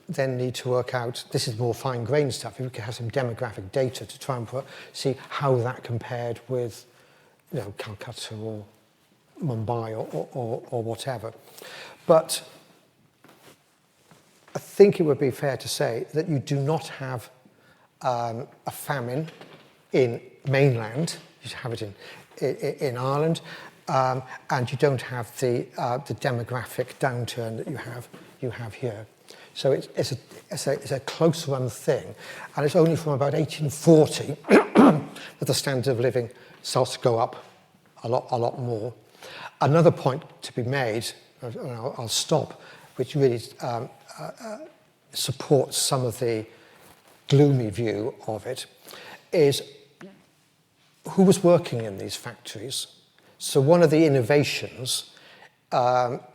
then need to work out, this is more fine-grained stuff, if we could have some demographic data to try and see how that compared with Calcutta or Mumbai or whatever. But I think it would be fair to say that you do not have a famine in mainland, you have it in Ireland, and you don't have the demographic downturn that you have here. So it's a close run thing, and it's only from about 1840 that the standard of living starts to go up a lot more. Another point to be made, and I'll stop, which really supports some of the gloomy view of it, is who was working in these factories. So one of the innovations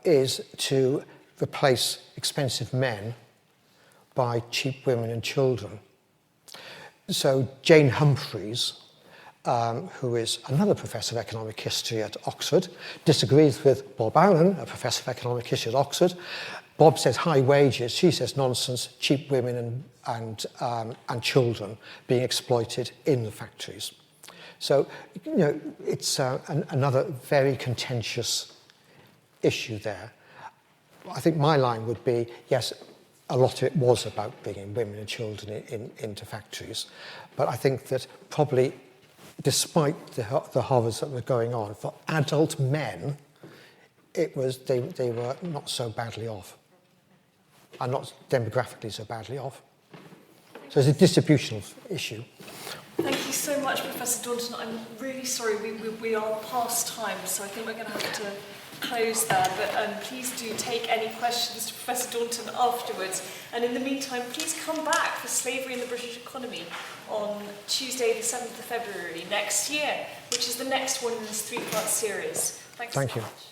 is to replace expensive men by cheap women and children. So Jane Humphreys, who is another professor of economic history at Oxford, disagrees with Bob Allen, a professor of economic history at Oxford. Bob says high wages, she says nonsense, cheap women and children being exploited in the factories. So, it's another very contentious issue there. I think my line would be, yes, a lot of it was about bringing women and children into factories. But I think that probably, despite the horrors that were going on, for adult men, they were not so badly off, and not demographically so badly off. So it's a distributional issue. Thank you. you so much, Professor Daunton. I'm really sorry, we are past time, so I think we're going to have to close there. But please do take any questions to Professor Daunton afterwards. And in the meantime, please come back for Slavery in the British Economy on Tuesday, the 7th of February next year, which is the next one in this 3-part series. Thanks Thank so you. much.